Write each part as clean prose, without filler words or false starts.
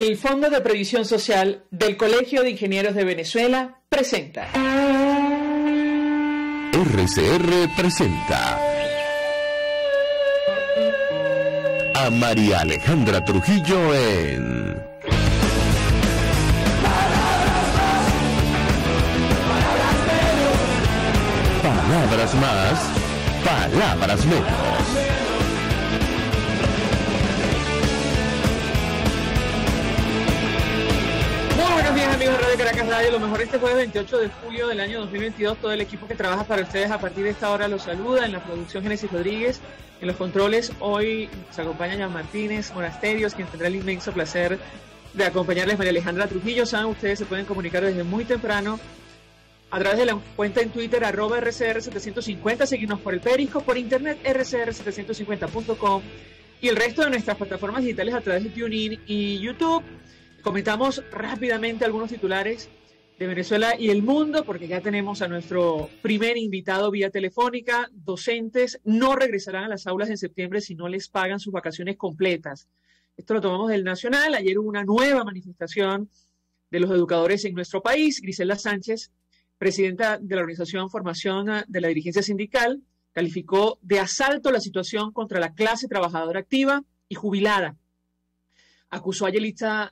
El Fondo de Previsión Social del Colegio de Ingenieros de Venezuela presenta. RCR presenta a María Alejandra Trujillo en Palabras más, palabras menos. Buenos días, amigos de Radio Caracas Radio. Lo mejor este jueves 28 de julio del año 2022. Todo el equipo que trabaja para ustedes a partir de esta hora los saluda. En la producción, Génesis Rodríguez. En los controles, hoy nos acompaña Jan Martínez Monasterios, quien tendrá el inmenso placer de acompañarles, María Alejandra Trujillo. Saben, ustedes se pueden comunicar desde muy temprano a través de la cuenta en Twitter, @RCR750, seguirnos por el Periscope, por internet, rcr750.com, y el resto de nuestras plataformas digitales a través de TuneIn y YouTube. Comentamos rápidamente algunos titulares de Venezuela y el mundo, porque ya tenemos a nuestro primer invitado vía telefónica. Docentes no regresarán a las aulas en septiembre si no les pagan sus vacaciones completas. Esto lo tomamos del Nacional. Ayer hubo una nueva manifestación de los educadores en nuestro país. Griselda Sánchez, presidenta de la organización Formación de la Dirigencia Sindical, calificó de asalto la situación contra la clase trabajadora activa y jubilada. Acusó a Yelitza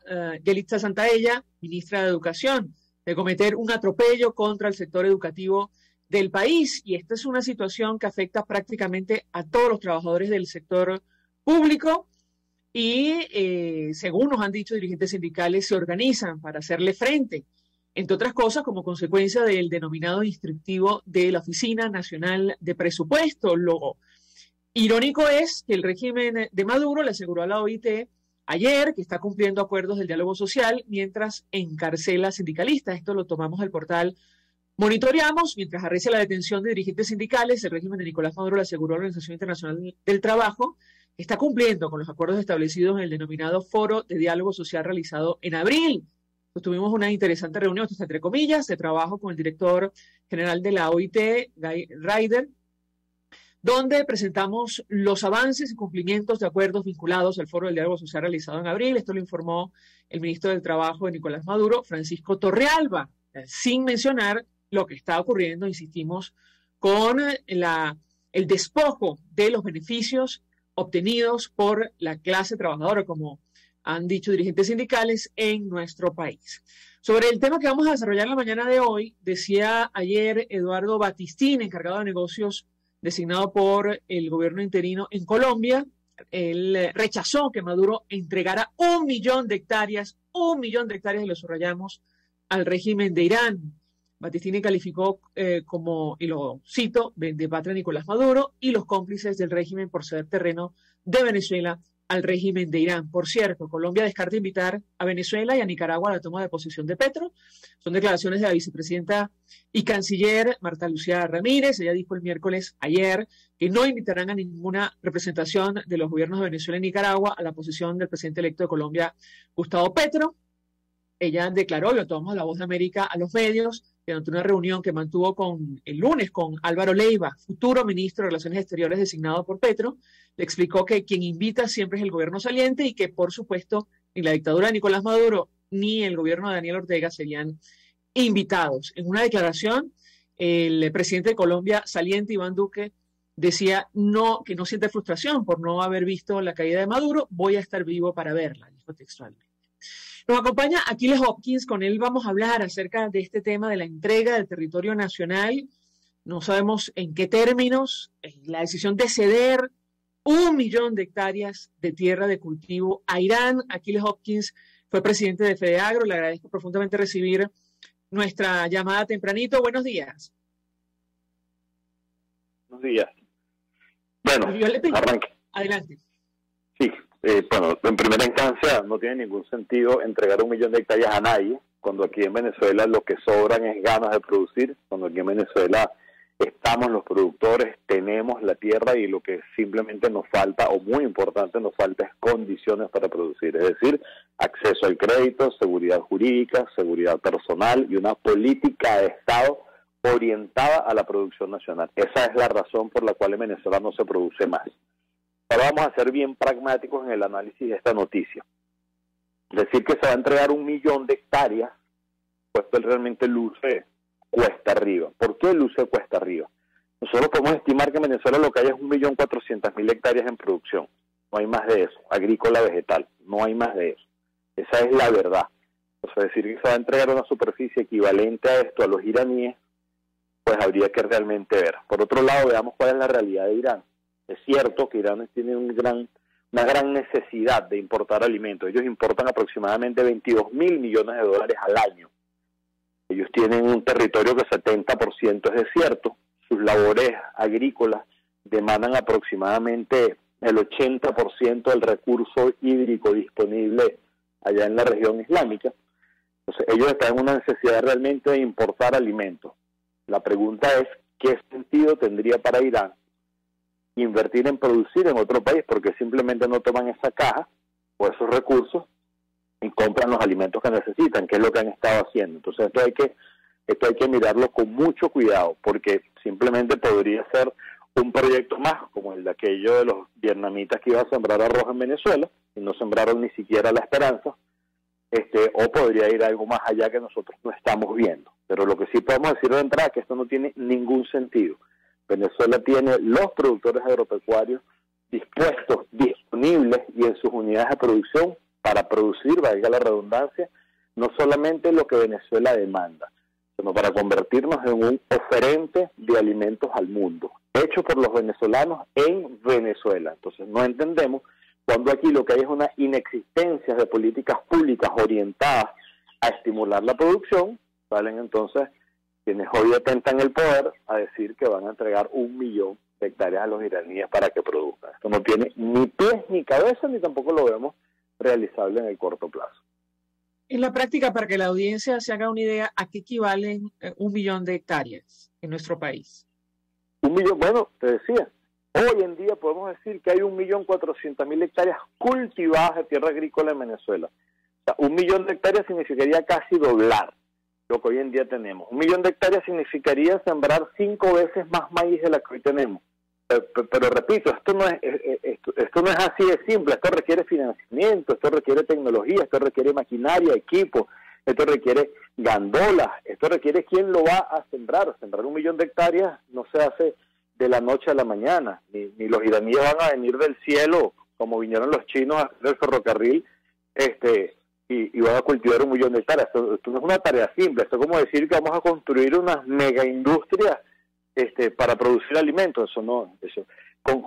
Santaella, ministra de Educación, de cometer un atropello contra el sector educativo del país. Y esta es una situación que afecta prácticamente a todos los trabajadores del sector público y, según nos han dicho dirigentes sindicales, se organizan para hacerle frente, entre otras cosas, como consecuencia del denominado instructivo de la Oficina Nacional de Presupuesto. Lo irónico es que el régimen de Maduro le aseguró a la OIT ayer que está cumpliendo acuerdos del diálogo social mientras encarcela sindicalistas. Esto lo tomamos del portal Monitoreamos. Mientras arrecia la detención de dirigentes sindicales, el régimen de Nicolás Maduro le aseguró a la Organización Internacional del Trabajo que está cumpliendo con los acuerdos establecidos en el denominado Foro de Diálogo Social realizado en abril. Pues tuvimos una interesante reunión, esto está entre comillas, de trabajo con el director general de la OIT, Guy Ryder, donde presentamos los avances y cumplimientos de acuerdos vinculados al Foro del Diálogo Social realizado en abril. Esto lo informó el ministro del Trabajo de Nicolás Maduro, Francisco Torrealba, sin mencionar lo que está ocurriendo, insistimos, con el despojo de los beneficios obtenidos por la clase trabajadora, como han dicho dirigentes sindicales en nuestro país. Sobre el tema que vamos a desarrollar la mañana de hoy, decía ayer Eduardo Batistín, encargado de negocios designado por el gobierno interino en Colombia. Él rechazó que Maduro entregara 1 millón de hectáreas, y lo subrayamos, al régimen de Irán. Batistini calificó como, y lo cito, vendepatria Nicolás Maduro y los cómplices del régimen por ceder terreno de Venezuela al régimen de Irán. Por cierto, Colombia descarta invitar a Venezuela y a Nicaragua a la toma de posesión de Petro. Son declaraciones de la vicepresidenta y canciller Marta Lucía Ramírez. Ella dijo el miércoles ayer que no invitarán a ninguna representación de los gobiernos de Venezuela y Nicaragua a la posesión del presidente electo de Colombia, Gustavo Petro. Ella declaró, lo tomamos a La Voz de América, a los medios, durante una reunión que mantuvo el lunes con Álvaro Leiva, futuro ministro de Relaciones Exteriores designado por Petro. Le explicó que quien invita siempre es el gobierno saliente y que, por supuesto, ni la dictadura de Nicolás Maduro ni el gobierno de Daniel Ortega serían invitados. En una declaración, el presidente de Colombia saliente, Iván Duque, decía que no siente frustración por no haber visto la caída de Maduro. Voy a estar vivo para verla, dijo textualmente. Nos acompaña Aquiles Hopkins, con él vamos a hablar acerca de este tema de la entrega del territorio nacional. No sabemos en qué términos, la decisión de ceder 1 millón de hectáreas de tierra de cultivo a Irán. Aquiles Hopkins fue presidente de FEDEAGRO. Le agradezco profundamente recibir nuestra llamada tempranito. Buenos días. Buenos días. Bueno, arranque. Adelante. Sí. Bueno, en primera instancia no tiene ningún sentido entregar 1 millón de hectáreas a nadie, cuando aquí en Venezuela lo que sobran es ganas de producir, cuando aquí en Venezuela estamos los productores, tenemos la tierra y lo que simplemente nos falta, o muy importante nos falta, es condiciones para producir, es decir, acceso al crédito, seguridad jurídica, seguridad personal y una política de Estado orientada a la producción nacional. Esa es la razón por la cual en Venezuela no se produce más. Ahora vamos a ser bien pragmáticos en el análisis de esta noticia. Decir que se va a entregar 1 millón de hectáreas, pues realmente luce cuesta arriba. ¿Por qué luce cuesta arriba? Nosotros podemos estimar que en Venezuela lo que hay es 1.400.000 hectáreas en producción. No hay más de eso. Agrícola, vegetal. No hay más de eso. Esa es la verdad. O sea, decir que se va a entregar una superficie equivalente a esto a los iraníes, pues habría que realmente ver. Por otro lado, veamos cuál es la realidad de Irán. Es cierto que Irán tiene una gran necesidad de importar alimentos. Ellos importan aproximadamente 22.000 millones de dólares al año. Ellos tienen un territorio que 70% es desierto. Sus labores agrícolas demandan aproximadamente el 80% del recurso hídrico disponible allá en la región islámica. Entonces, ellos están en una necesidad realmente de importar alimentos. La pregunta es, ¿qué sentido tendría para Irán invertir en producir en otro país? Porque simplemente no toman esa caja o esos recursos y compran los alimentos que necesitan, que es lo que han estado haciendo. Entonces, esto hay que mirarlo con mucho cuidado, porque simplemente podría ser un proyecto más, como el de aquello de los vietnamitas que iba a sembrar arroz en Venezuela, y no sembraron ni siquiera la esperanza, o podría ir algo más allá que nosotros no estamos viendo. Pero lo que sí podemos decir de entrada es que esto no tiene ningún sentido. Venezuela tiene los productores agropecuarios dispuestos, disponibles y en sus unidades de producción para producir, valga la redundancia, no solamente lo que Venezuela demanda, sino para convertirnos en un oferente de alimentos al mundo, hecho por los venezolanos en Venezuela. Entonces no entendemos cuando aquí lo que hay es una inexistencia de políticas públicas orientadas a estimular la producción. Salen entonces quienes hoy detentan el poder a decir que van a entregar 1 millón de hectáreas a los iraníes para que produzcan. Esto no tiene ni pies ni cabeza, ni tampoco lo vemos realizable en el corto plazo. En la práctica, para que la audiencia se haga una idea, ¿a qué equivalen 1 millón de hectáreas en nuestro país? 1 millón, bueno, te decía, hoy en día podemos decir que hay 1.400.000 hectáreas cultivadas de tierra agrícola en Venezuela. O sea, 1 millón de hectáreas significaría casi doblar lo que hoy en día tenemos. 1 millón de hectáreas significaría sembrar 5 veces más maíz de la que hoy tenemos. Pero repito, esto no es así de simple. Esto requiere financiamiento, esto requiere tecnología, esto requiere maquinaria, equipo, esto requiere gandolas, esto requiere quién lo va a sembrar. Sembrar 1 millón de hectáreas no se hace de la noche a la mañana, ni los iraníes van a venir del cielo como vinieron los chinos a hacer el ferrocarril y van a cultivar 1 millón de hectáreas. Esto no es una tarea simple. Esto es como decir que vamos a construir unas mega industrias para producir alimentos. Con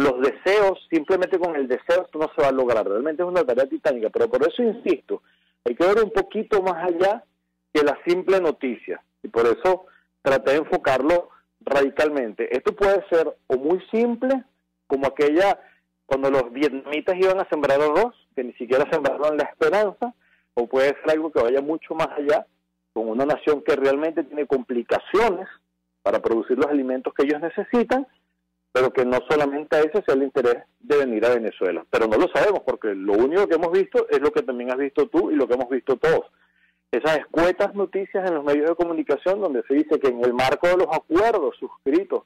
los deseos, simplemente con el deseo esto no se va a lograr. Realmente es una tarea titánica, pero por eso insisto, hay que ver un poquito más allá que la simple noticia, y por eso traté de enfocarlo radicalmente. Esto puede ser o muy simple, como cuando los vietnamitas iban a sembrar arroz, que ni siquiera sembraron la esperanza, o puede ser algo que vaya mucho más allá, con una nación que realmente tiene complicaciones para producir los alimentos que ellos necesitan, pero que no solamente ese sea el interés de venir a Venezuela. Pero no lo sabemos, porque lo único que hemos visto es lo que también has visto tú y lo que hemos visto todos. Esas escuetas noticias en los medios de comunicación donde se dice que en el marco de los acuerdos suscritos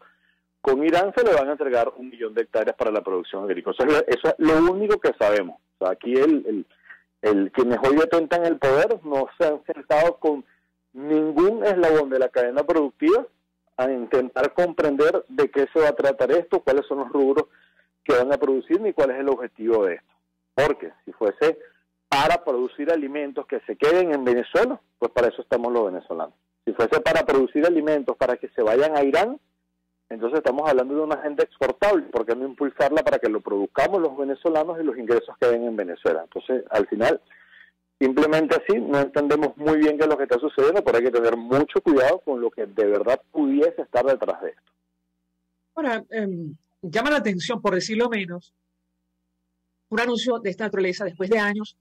con Irán se le van a entregar 1 millón de hectáreas para la producción agrícola. Eso es lo único que sabemos. O sea, aquí quienes hoy detentan el poder no se han sentado con ningún eslabón de la cadena productiva a intentar comprender de qué se va a tratar esto, cuáles son los rubros que van a producir, ni cuál es el objetivo de esto. Porque si fuese para producir alimentos que se queden en Venezuela, pues para eso estamos los venezolanos. Si fuese para producir alimentos para que se vayan a Irán, entonces estamos hablando de una agenda exportable. ¿Por qué no impulsarla para que lo produzcamos los venezolanos y los ingresos queden en Venezuela? Entonces, al final, simplemente así, no entendemos muy bien qué es lo que está sucediendo, pero hay que tener mucho cuidado con lo que de verdad pudiese estar detrás de esto. Ahora, llama la atención, por decirlo menos, un anuncio de esta naturaleza después de años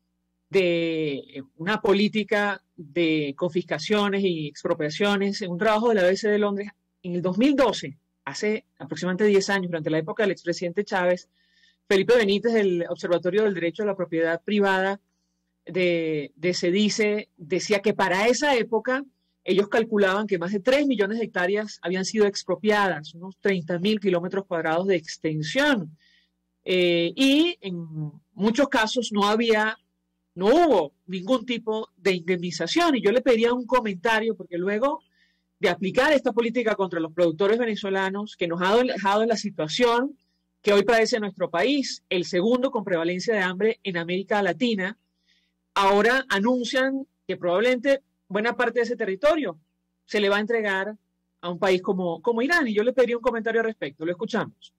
de una política de confiscaciones y expropiaciones en un trabajo de la BBC de Londres en el 2012, hace aproximadamente 10 años, durante la época del expresidente Chávez. Felipe Benítez, del Observatorio del Derecho a la Propiedad Privada de SEDICE, decía que para esa época ellos calculaban que más de 3 millones de hectáreas habían sido expropiadas, unos 30.000 kilómetros cuadrados de extensión. Y en muchos casos no había no hubo ningún tipo de indemnización. Y yo le pediría un comentario, porque luego de aplicar esta política contra los productores venezolanos, que nos ha dejado en la situación que hoy padece nuestro país, el segundo con prevalencia de hambre en América Latina, ahora anuncian que probablemente buena parte de ese territorio se le va a entregar a un país como Irán. Y yo le pediría un comentario al respecto. Lo escuchamos.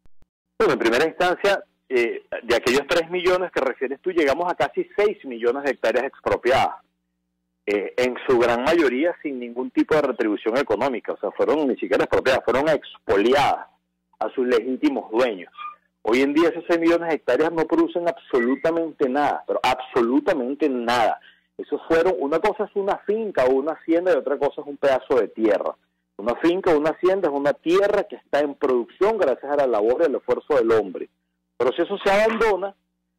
Bueno, en primera instancia, de aquellos 3 millones que refieres tú, llegamos a casi 6 millones de hectáreas expropiadas, en su gran mayoría sin ningún tipo de retribución económica. O sea, fueron ni siquiera expropiadas, fueron expoliadas a sus legítimos dueños. Hoy en día esos 6 millones de hectáreas no producen absolutamente nada, pero absolutamente nada. Eso fueron, una cosa es una finca o una hacienda y otra cosa es un pedazo de tierra. Una finca o una hacienda es una tierra que está en producción gracias a la labor y al esfuerzo del hombre. Pero si eso se abandona,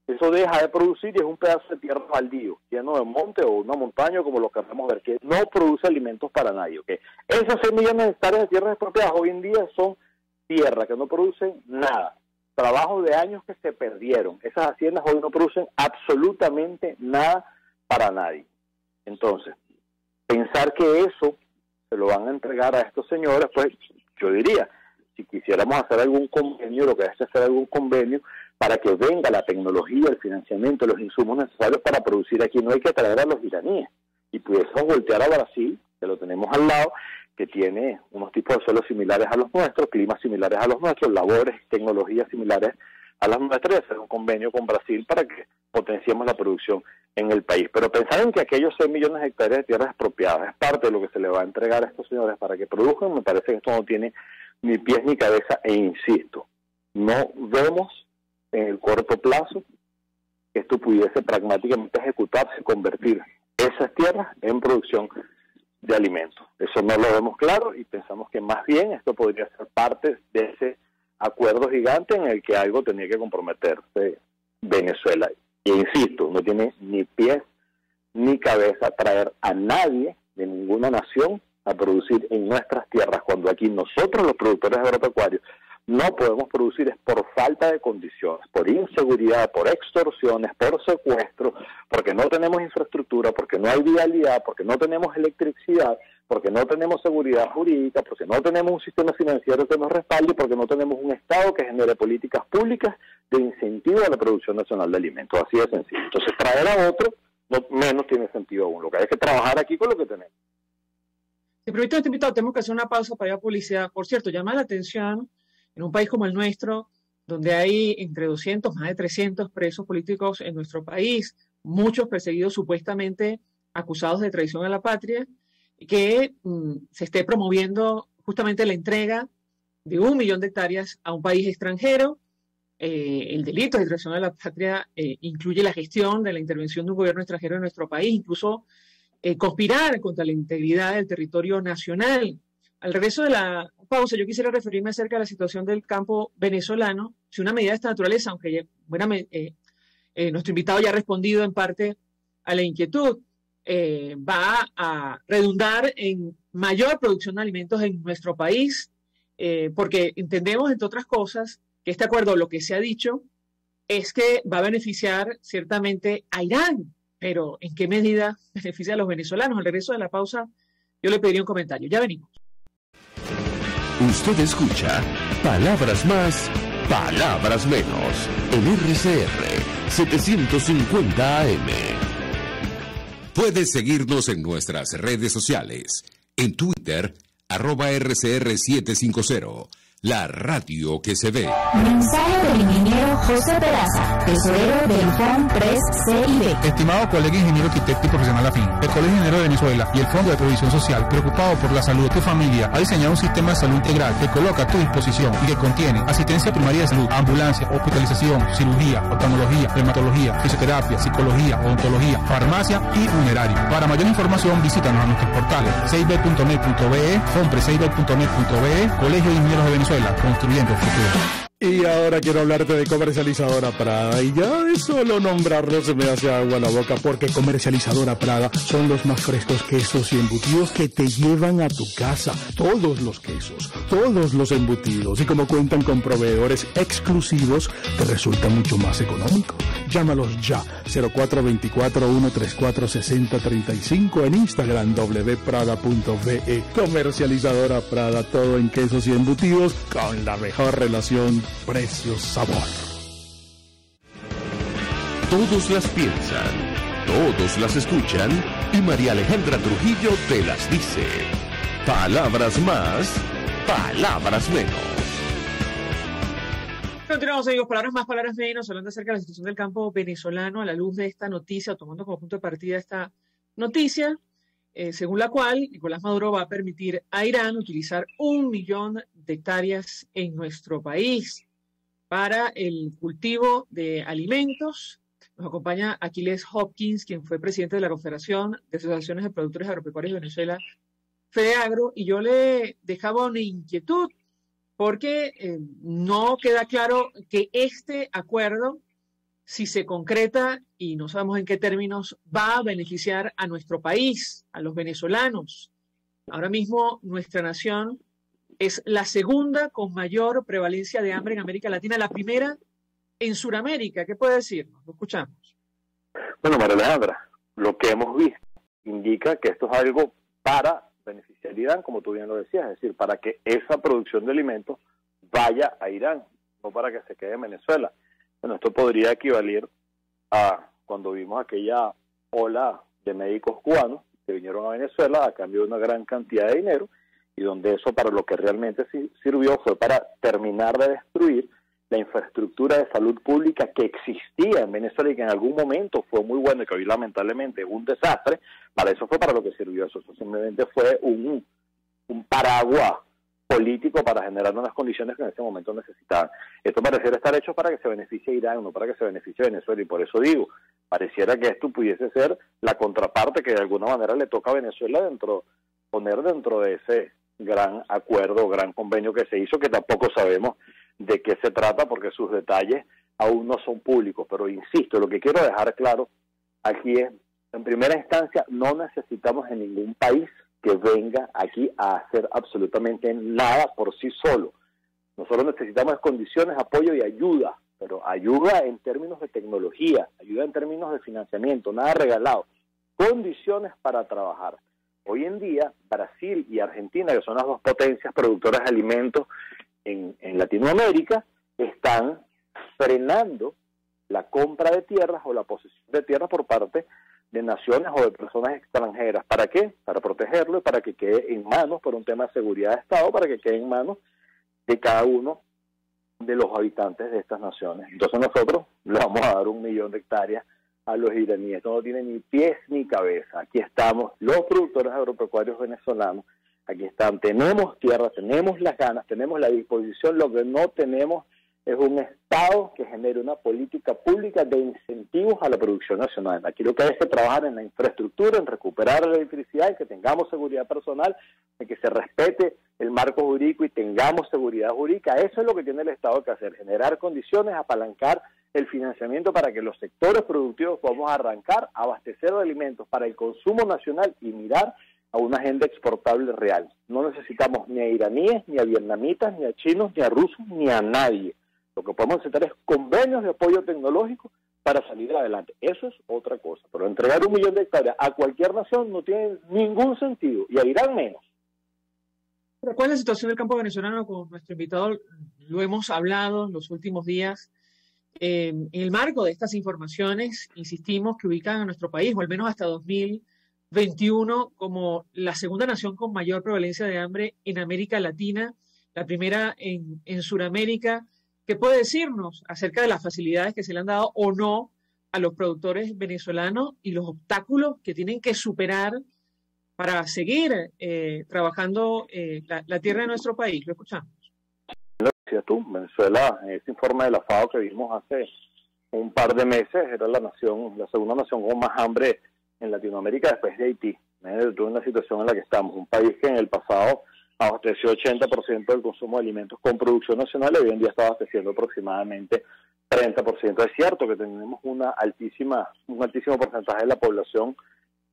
eso deja de producir y es un pedazo de tierra baldío, lleno de monte o una montaña, como lo queremos ver, que no produce alimentos para nadie. ¿Okay? Esos 6 millones de hectáreas de tierras expropiadas hoy en día son tierra que no producen nada. Trabajos de años que se perdieron. Esas haciendas hoy no producen absolutamente nada para nadie. Entonces, pensar que eso se lo van a entregar a estos señores, pues yo diría, si quisiéramos hacer algún convenio, lo que es hacer algún convenio para que venga la tecnología, el financiamiento, los insumos necesarios para producir aquí. No hay que traer a los iraníes. Y pudiésemos voltear a Brasil, que lo tenemos al lado, que tiene unos tipos de suelos similares a los nuestros, climas similares a los nuestros, labores, tecnologías similares a las nuestras, y hacer un convenio con Brasil para que potenciemos la producción en el país. Pero pensar en que aquellos 6 millones de hectáreas de tierras expropiadas es parte de lo que se le va a entregar a estos señores para que produzcan, me parece que esto no tiene ni pies ni cabeza, e insisto, no vemos en el corto plazo que esto pudiese pragmáticamente ejecutarse y convertir esas tierras en producción de alimentos. Eso no lo vemos claro y pensamos que más bien esto podría ser parte de ese acuerdo gigante en el que algo tenía que comprometerse Venezuela. E insisto, no tiene ni pies ni cabeza traer a nadie de ninguna nación a producir en nuestras tierras, cuando aquí nosotros los productores agropecuarios no podemos producir es por falta de condiciones, por inseguridad, por extorsiones, por secuestro, porque no tenemos infraestructura, porque no hay vialidad, porque no tenemos electricidad, porque no tenemos seguridad jurídica, porque no tenemos un sistema financiero que nos respalde, porque no tenemos un Estado que genere políticas públicas de incentivo a la producción nacional de alimentos. Así de sencillo. Entonces, traer a otro no, menos tiene sentido aún. Lo que hay es que trabajar aquí con lo que tenemos. Si permite, este invitado, tenemos que hacer una pausa para ir a publicidad. Por cierto, llama la atención en un país como el nuestro, donde hay entre 200, más de 300 presos políticos en nuestro país, muchos perseguidos supuestamente acusados de traición a la patria, que se esté promoviendo justamente la entrega de 1 millón de hectáreas a un país extranjero. El delito de traición a la patria incluye la gestión de la intervención de un gobierno extranjero en nuestro país, incluso conspirar contra la integridad del territorio nacional. Al regreso de la pausa, yo quisiera referirme acerca de la situación del campo venezolano. Si una medida de esta naturaleza, aunque nuestro invitado ya ha respondido en parte a la inquietud, va a redundar en mayor producción de alimentos en nuestro país, porque entendemos, entre otras cosas, que este acuerdo, lo que se ha dicho, es que va a beneficiar ciertamente a Irán, pero ¿en qué medida beneficia a los venezolanos? Al regreso de la pausa, yo le pediría un comentario. Ya venimos. Usted escucha Palabras Más, Palabras Menos, en RCR 750 AM. Puedes seguirnos en nuestras redes sociales. En Twitter, @RCR750. La radio que se ve. Mensaje del ingeniero José Peraza, tesorero del FONPRES CIB. Estimado colega ingeniero arquitecto y profesional afín, el Colegio Ingeniero de Venezuela y el Fondo de Previsión Social, preocupado por la salud de tu familia, ha diseñado un sistema de salud integral que coloca a tu disposición y que contiene asistencia primaria de salud, ambulancia, hospitalización, cirugía, oftalmología, dermatología, fisioterapia, psicología, odontología, farmacia y funerario. Para mayor información, visítanos a nuestros portales cib.net.be, fonpres.net.be, Colegio de Ingenieros de Venezuela, construyendo el futuro. Y ahora quiero hablarte de Comercializadora Prada, y ya de solo nombrarlo se me hace agua la boca, porque Comercializadora Prada son los más frescos quesos y embutidos que te llevan a tu casa. Todos los quesos, todos los embutidos, y como cuentan con proveedores exclusivos, te resulta mucho más económico. Llámalos ya, 0424-134-6035, en Instagram wprada.ve. Comercializadora Prada, todo en quesos y embutidos con la mejor relación precio-sabor. Todos las piensan, todos las escuchan, y María Alejandra Trujillo te las dice. Palabras más, palabras menos. Continuamos, amigos, palabras más, palabras menos, hablando acerca de la situación del campo venezolano a la luz de esta noticia, tomando como punto de partida esta noticia, según la cual Nicolás Maduro va a permitir a Irán utilizar 1 millón de hectáreas en nuestro país para el cultivo de alimentos. Nos acompaña Aquiles Hopkins, quien fue presidente de la Confederación de Asociaciones de Productores Agropecuarios de Venezuela, FEDEAGRO, y yo le dejaba una inquietud, porque no queda claro que este acuerdo, si se concreta, y no sabemos en qué términos, va a beneficiar a nuestro país, a los venezolanos. Ahora mismo nuestra nación es la segunda con mayor prevalencia de hambre en América Latina, la primera en Sudamérica. ¿Qué puede decirnos? Lo escuchamos. Bueno, María Alejandra, lo que hemos visto indica que esto es algo para beneficiar a Irán, como tú bien lo decías, es decir, para que esa producción de alimentos vaya a Irán, no para que se quede en Venezuela. Bueno, esto podría equivaler a cuando vimos aquella ola de médicos cubanos que vinieron a Venezuela a cambio de una gran cantidad de dinero, y donde eso para lo que realmente sirvió fue para terminar de destruir la infraestructura de salud pública que existía en Venezuela y que en algún momento fue muy buena y que hoy lamentablemente es un desastre. Para eso fue para lo que sirvió eso. Eso simplemente fue un paraguas político para generar unas condiciones que en ese momento necesitaban. Esto pareciera estar hecho para que se beneficie Irán, no para que se beneficie Venezuela, y por eso digo, pareciera que esto pudiese ser la contraparte que de alguna manera le toca a Venezuela poner dentro de ese gran acuerdo, gran convenio que se hizo, que tampoco sabemos de qué se trata porque sus detalles aún no son públicos. Pero insisto, lo que quiero dejar claro aquí es, en primera instancia, no necesitamos en ningún país que venga aquí a hacer absolutamente nada por sí solo. Nosotros necesitamos condiciones, apoyo y ayuda, pero ayuda en términos de tecnología, ayuda en términos de financiamiento, nada regalado, condiciones para trabajar. Hoy en día, Brasil y Argentina, que son las dos potencias productoras de alimentos en Latinoamérica, están frenando la compra de tierras o la posesión de tierras por parte de naciones o de personas extranjeras. ¿Para qué? Para protegerlo y para que quede en manos, por un tema de seguridad de Estado, para que quede en manos de cada uno de los habitantes de estas naciones. Entonces nosotros le vamos a dar 1 millón de hectáreas a los iraníes. Esto no tiene ni pies ni cabeza. Aquí estamos los productores agropecuarios venezolanos, aquí están, tenemos tierra, tenemos las ganas, tenemos la disposición, lo que no tenemos es un Estado que genere una política pública de incentivos a la producción nacional. Aquí lo que hay es que trabajar en la infraestructura, en recuperar la electricidad, en que tengamos seguridad personal, en que se respete el marco jurídico y tengamos seguridad jurídica. Eso es lo que tiene el Estado que hacer, generar condiciones, apalancar el financiamiento para que los sectores productivos podamos arrancar, abastecer de alimentos para el consumo nacional y mirar a una agenda exportable real. No necesitamos ni a iraníes, ni a vietnamitas, ni a chinos, ni a rusos, ni a nadie. Lo que podemos necesitar es convenios de apoyo tecnológico para salir adelante. Eso es otra cosa. Pero entregar 1 millón de hectáreas a cualquier nación no tiene ningún sentido, y a Irán menos. Pero ¿cuál es la situación del campo venezolano? Con nuestro invitado lo hemos hablado en los últimos días. En el marco de estas informaciones, insistimos que ubican a nuestro país, o al menos hasta 2021, como la segunda nación con mayor prevalencia de hambre en América Latina, la primera en Sudamérica. ¿Qué puede decirnos acerca de las facilidades que se le han dado o no a los productores venezolanos y los obstáculos que tienen que superar para seguir trabajando la tierra de nuestro país? Lo escuchamos. Lo decías tú, Venezuela, en ese informe de la FAO que vimos hace un par de meses, era la segunda nación con más hambre en Latinoamérica después de Haití. Es una situación en la que estamos, un país que en el pasado abasteció 80% del consumo de alimentos con producción nacional y hoy en día está abasteciendo aproximadamente 30%. Es cierto que tenemos un altísimo porcentaje de la población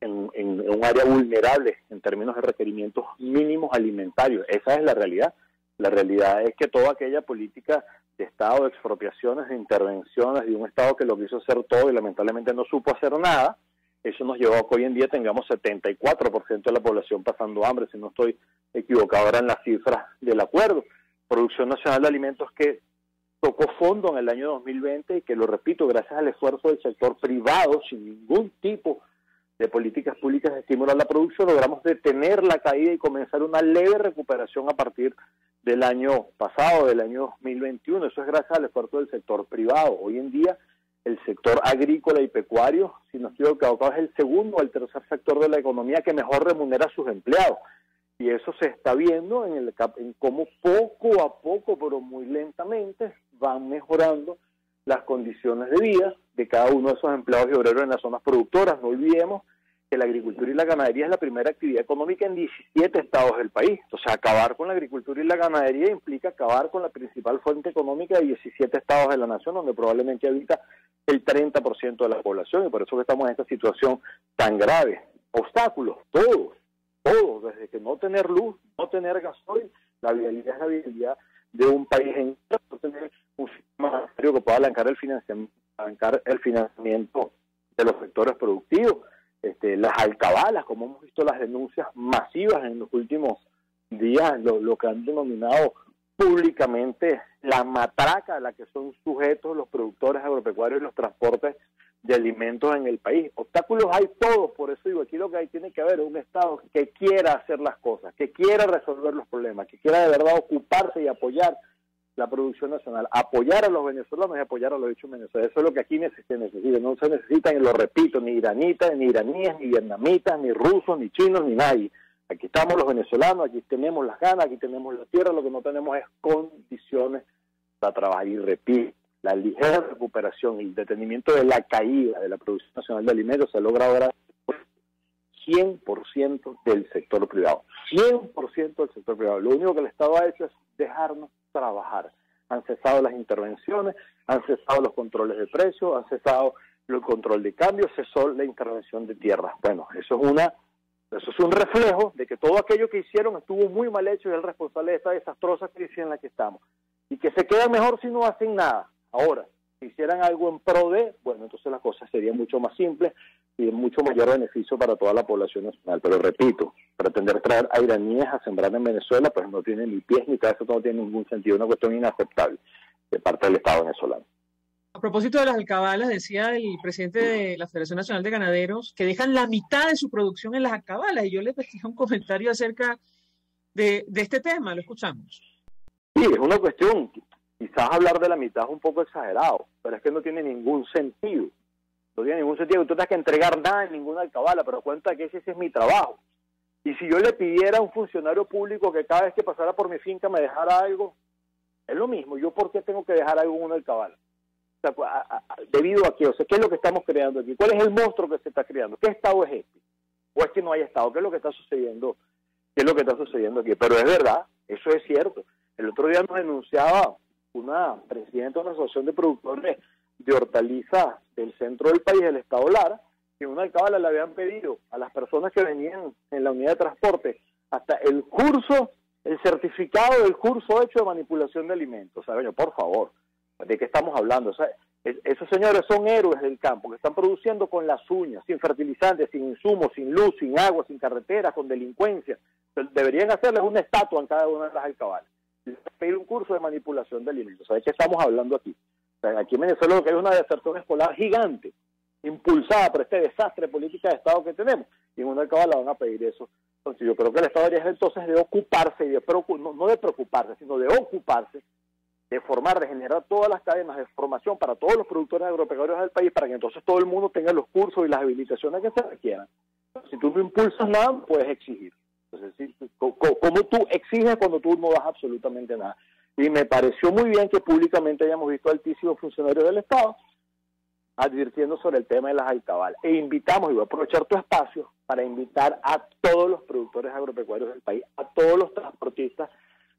en un área vulnerable en términos de requerimientos mínimos alimentarios. Esa es la realidad. La realidad es que toda aquella política de Estado, de expropiaciones, de intervenciones, de un Estado que lo quiso hacer todo y lamentablemente no supo hacer nada, eso nos llevó a que hoy en día tengamos 74% de la población pasando hambre, si no estoy equivocado ahora en las cifras del acuerdo. Producción Nacional de Alimentos que tocó fondo en el año 2020 y que, lo repito, gracias al esfuerzo del sector privado, sin ningún tipo de políticas públicas de estímulo a la producción, logramos detener la caída y comenzar una leve recuperación a partir del año pasado, del año 2021. Eso es gracias al esfuerzo del sector privado. Hoy en día el sector agrícola y pecuario, si no estoy equivocado, es el segundo o el tercer sector de la economía que mejor remunera a sus empleados. Y eso se está viendo en cómo poco a poco, pero muy lentamente, van mejorando las condiciones de vida de cada uno de esos empleados y obreros en las zonas productoras. No olvidemos que la agricultura y la ganadería es la primera actividad económica en 17 estados del país. O sea, acabar con la agricultura y la ganadería implica acabar con la principal fuente económica de 17 estados de la nación, donde probablemente habita el 30% de la población, y por eso que estamos en esta situación tan grave. Obstáculos, todos, desde que no tener luz, no tener gasoil, la vialidad es la vialidad de un país entero, no tener un sistema bancario que pueda alancar el financiamiento de los sectores productivos, las alcabalas, como hemos visto las denuncias masivas en los últimos días, lo que han denominado públicamente la matraca a la que son sujetos los productores agropecuarios y los transportes de alimentos en el país. Obstáculos hay todos, por eso digo, aquí lo que tiene que haber es un Estado que quiera hacer las cosas, que quiera resolver los problemas, que quiera de verdad ocuparse y apoyar la producción nacional, apoyar a los venezolanos y apoyar a los hechos venezolanos. Eso es lo que aquí se necesita. No se necesitan, y lo repito, ni iranitas, ni iraníes, ni vietnamitas, ni rusos, ni chinos, ni nadie. Aquí estamos los venezolanos, aquí tenemos las ganas, aquí tenemos la tierra, lo que no tenemos es condiciones para trabajar. Y repito, la ligera recuperación y el detenimiento de la caída de la producción nacional de alimentos se ha logrado gracias al 100% del sector privado. 100% del sector privado. Lo único que el Estado ha hecho es dejarnos trabajar. Han cesado las intervenciones, han cesado los controles de precios, han cesado el control de cambio, cesó la intervención de tierras. Bueno, eso es un reflejo de que todo aquello que hicieron estuvo muy mal hecho y es el responsable de esta desastrosa crisis en la que estamos. Y que se queda mejor si no hacen nada. Ahora, si hicieran algo en pro de, bueno, entonces las cosas serían mucho más simples y de mucho mayor beneficio para toda la población nacional. Pero repito, pretender traer a iraníes a sembrar en Venezuela, pues no tiene ni pies ni cabeza, no tiene ningún sentido, una cuestión inaceptable de parte del Estado venezolano. A propósito de las alcabalas, decía el presidente de la Federación Nacional de Ganaderos que dejan la mitad de su producción en las alcabalas, y yo le pedí un comentario acerca de este tema. Lo escuchamos. Sí, es una cuestión, quizás hablar de la mitad es un poco exagerado, pero es que no tiene ningún sentido. No tiene ningún sentido que tú tengas que entregar nada en ninguna alcabala, pero cuenta que ese es mi trabajo. Y si yo le pidiera a un funcionario público que cada vez que pasara por mi finca me dejara algo, es lo mismo. ¿Yo por qué tengo que dejar algo en una alcabala? O sea, ¿debido a qué? O sea, ¿qué es lo que estamos creando aquí? ¿Cuál es el monstruo que se está creando? ¿Qué Estado es este? ¿O es que no hay Estado? ¿Qué es lo que está sucediendo? ¿Qué es lo que está sucediendo aquí? Pero es verdad, eso es cierto. El otro día nos denunciaba una presidenta de una asociación de productores de hortalizas del centro del país, del estado Lara, que en una alcabala le habían pedido a las personas que venían en la unidad de transporte hasta el certificado del curso hecho de manipulación de alimentos. O sea, bueno, por favor, ¿de qué estamos hablando? O sea, esos señores son héroes del campo, que están produciendo con las uñas, sin fertilizantes, sin insumos, sin luz, sin agua, sin carreteras, con delincuencia. Deberían hacerles una estatua en cada una de las alcabalas. Pedir un curso de manipulación de alimentos. ¿Sabes qué estamos hablando aquí? O sea, aquí en Venezuela lo que hay es una deserción escolar gigante, impulsada por este desastre de política de Estado que tenemos, y en una alcabala van a pedir eso. Entonces yo creo que el Estado debería entonces de ocuparse, no de preocuparse, sino de ocuparse, de formar, de generar todas las cadenas de formación para todos los productores agropecuarios del país, para que entonces todo el mundo tenga los cursos y las habilitaciones que se requieran. Si tú no impulsas nada, no puedes exigir. Entonces, ¿cómo tú exiges cuando tú no das absolutamente nada? Y me pareció muy bien que públicamente hayamos visto altísimos funcionarios del Estado advirtiendo sobre el tema de las alcabalas. E invitamos, y voy a aprovechar tu espacio, para invitar a todos los productores agropecuarios del país, a todos los transportistas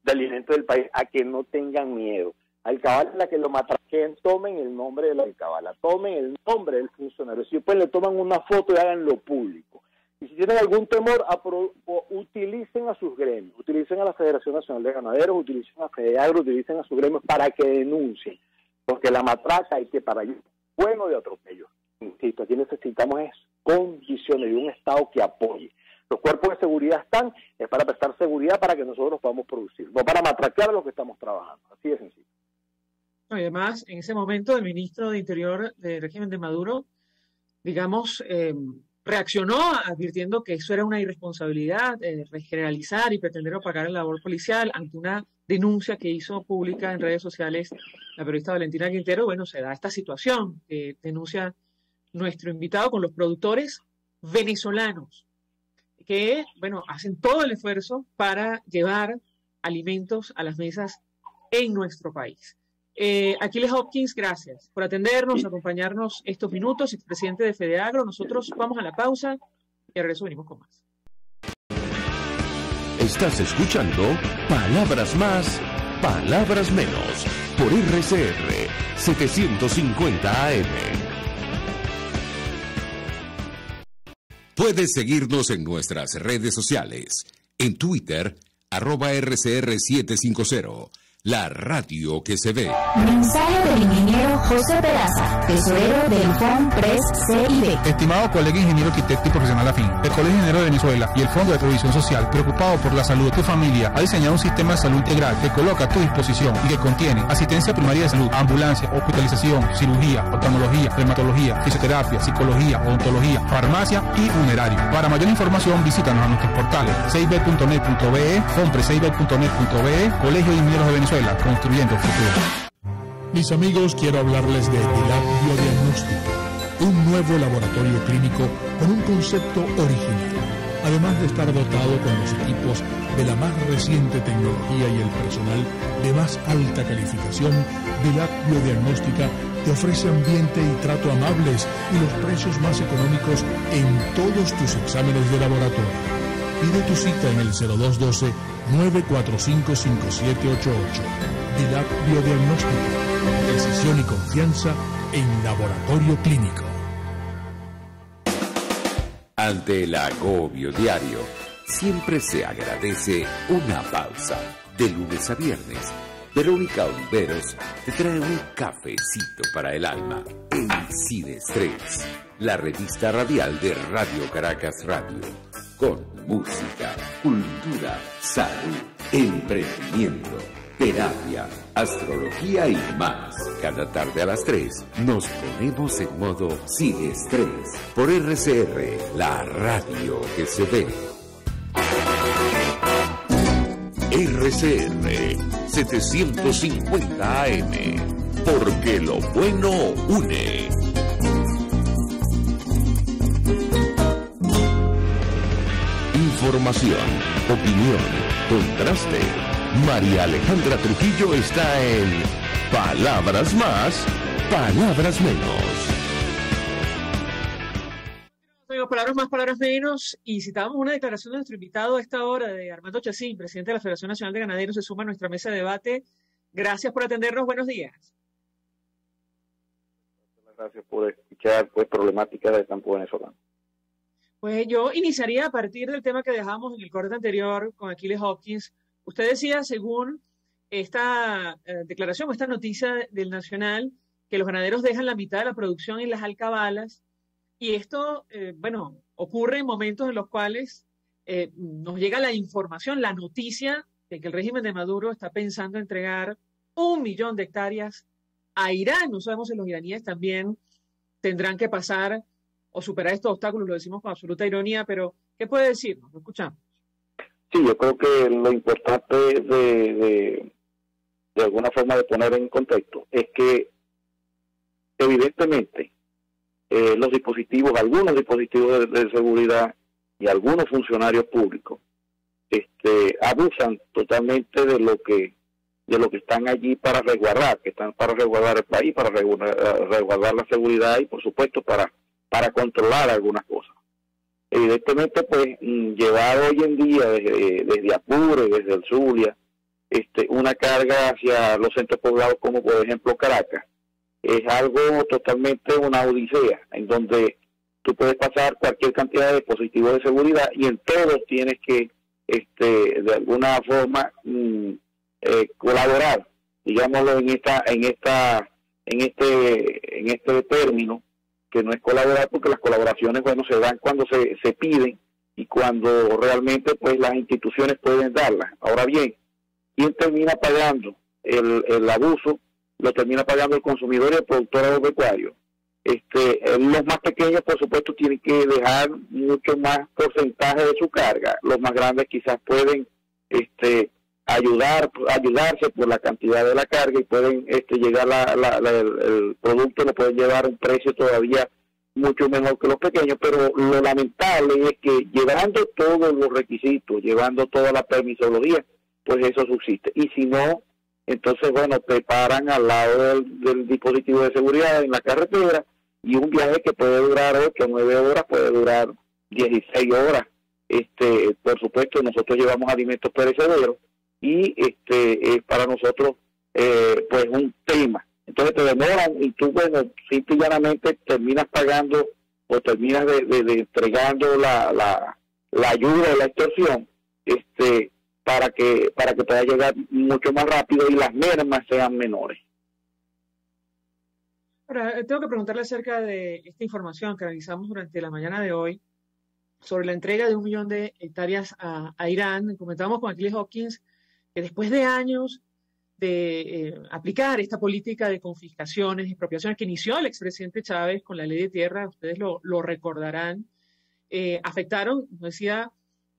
de alimentos del país, a que no tengan miedo. Alcabala, la que lo matraqueen, tomen el nombre de la alcabala, tomen el nombre del funcionario, si pues le toman una foto y háganlo público. Y si tienen algún temor, utilicen a sus gremios, utilicen a la Federación Nacional de Ganaderos, utilicen a FEDEAGRO, utilicen a sus gremios para que denuncien, porque la matraca hay que para ellos bueno de atropello. Insisto, aquí necesitamos condiciones de un Estado que apoye. Los cuerpos de seguridad están, es para prestar seguridad para que nosotros podamos producir, no para matraquear a los que estamos trabajando, así de sencillo. Además, en ese momento el ministro de Interior del régimen de Maduro, digamos, reaccionó advirtiendo que eso era una irresponsabilidad, generalizar y pretender opacar la labor policial ante una denuncia que hizo pública en redes sociales la periodista Valentina Quintero. Bueno, se da esta situación que denuncia nuestro invitado con los productores venezolanos que, bueno, hacen todo el esfuerzo para llevar alimentos a las mesas en nuestro país. Aquiles Hopkins, gracias por atendernos, acompañarnos estos minutos, expresidente de FEDEAGRO. Nosotros vamos a la pausa y al regreso venimos con más. Estás escuchando Palabras Más, Palabras Menos, por RCR 750 AM. Puedes seguirnos en nuestras redes sociales. En Twitter, @RCR750. La radio que se ve. Mensaje del ingeniero José Peraza, tesorero del FONPRES CIB. Estimado colega ingeniero arquitecto y profesional afín, el Colegio de Ingenieros de Venezuela y el Fondo de Previsión Social, preocupado por la salud de tu familia, ha diseñado un sistema de salud integral que coloca a tu disposición y que contiene asistencia primaria de salud, ambulancia, hospitalización, cirugía, oftalmología, dermatología, fisioterapia, psicología, odontología, farmacia y funerario. Para mayor información, visítanos a nuestros portales cib.net.be, fonprescib.net.be, Colegio de Ingenieros de Venezuela, construyendo el futuro. Mis amigos, quiero hablarles de DILAB Biodiagnóstico, un nuevo laboratorio clínico con un concepto original. Además de estar dotado con los equipos de la más reciente tecnología y el personal de más alta calificación, DILAB Biodiagnóstica te ofrece ambiente y trato amables y los precios más económicos en todos tus exámenes de laboratorio. Pide tu cita en el 0212-945-5788. DILAB Biodiagnóstica. Precisión y confianza en laboratorio clínico. Ante el agobio diario, siempre se agradece una pausa. De lunes a viernes, Verónica Oliveros te trae un cafecito para el alma en Sin Estrés, la revista radial de Radio Caracas Radio, con música, cultura, salud, emprendimiento, terapia, astrología y más. Cada tarde a las 3 nos ponemos en modo Sin Estrés por RCR, la radio que se ve. RCR 750 AM, porque lo bueno une. Información, opinión, contraste. María Alejandra Trujillo está en Palabras Más, Palabras Menos. Palabras más, palabras menos, y citábamos una declaración de nuestro invitado a esta hora, de Armando Chacín, presidente de la Federación Nacional de Ganaderos, se suma a nuestra mesa de debate. Gracias por atendernos, buenos días. Gracias por escuchar problemáticas del campo venezolano. Pues yo iniciaría a partir del tema que dejamos en el corte anterior con Aquiles Hopkins. Usted decía, según esta declaración, esta noticia del Nacional, que los ganaderos dejan la mitad de la producción en las alcabalas. Y esto, ocurre en momentos en los cuales nos llega la información, la noticia de que el régimen de Maduro está pensando entregar 1 millón de hectáreas a Irán. No sabemos si los iraníes también tendrán que pasar o superar estos obstáculos, lo decimos con absoluta ironía, pero ¿qué puede decirnos? Lo escuchamos. Sí, yo creo que lo importante de alguna forma de poner en contexto es que evidentemente los dispositivos, algunos dispositivos de seguridad y algunos funcionarios públicos abusan totalmente de lo que están allí para resguardar, que están para resguardar el país, para resguardar la seguridad y por supuesto para controlar algunas cosas. evidentemente pues llevar hoy en día desde Apure, desde el Zulia, una carga hacia los centros poblados como por ejemplo Caracas, es algo totalmente una odisea, en donde tú puedes pasar cualquier cantidad de dispositivos de seguridad y en todos tienes que de alguna forma colaborar, digámoslo en este término, que no es colaborar, porque las colaboraciones se dan cuando se piden y cuando realmente pues las instituciones pueden darlas. Ahora bien, ¿quién termina pagando el abuso? Lo termina pagando el consumidor y el productor agropecuario. Los más pequeños, por supuesto, tienen que dejar mucho más porcentaje de su carga. Los más grandes quizás pueden ayudarse por la cantidad de la carga y pueden llegar el producto lo pueden llevar a un precio todavía mucho mejor que los pequeños, pero lo lamentable es que llevando todos los requisitos, llevando toda la permisología, pues eso subsiste. Y si no, entonces, te paran al lado del dispositivo de seguridad en la carretera y un viaje que puede durar 8 o 9 horas, puede durar 16 horas. Por supuesto, nosotros llevamos alimentos perecederos y es para nosotros pues un tema. Entonces te demoran y tú, simple y llanamente terminas pagando o terminas de entregando la ayuda o la extorsión, para que pueda llegar mucho más rápido y las mermas sean menores. Ahora, tengo que preguntarle acerca de esta información que realizamos durante la mañana de hoy sobre la entrega de 1 millón de hectáreas a Irán. Comentamos con Aquiles Hopkins que después de años de aplicar esta política de confiscaciones y expropiaciones que inició el expresidente Chávez con la ley de tierra, ustedes lo recordarán, afectaron, como decía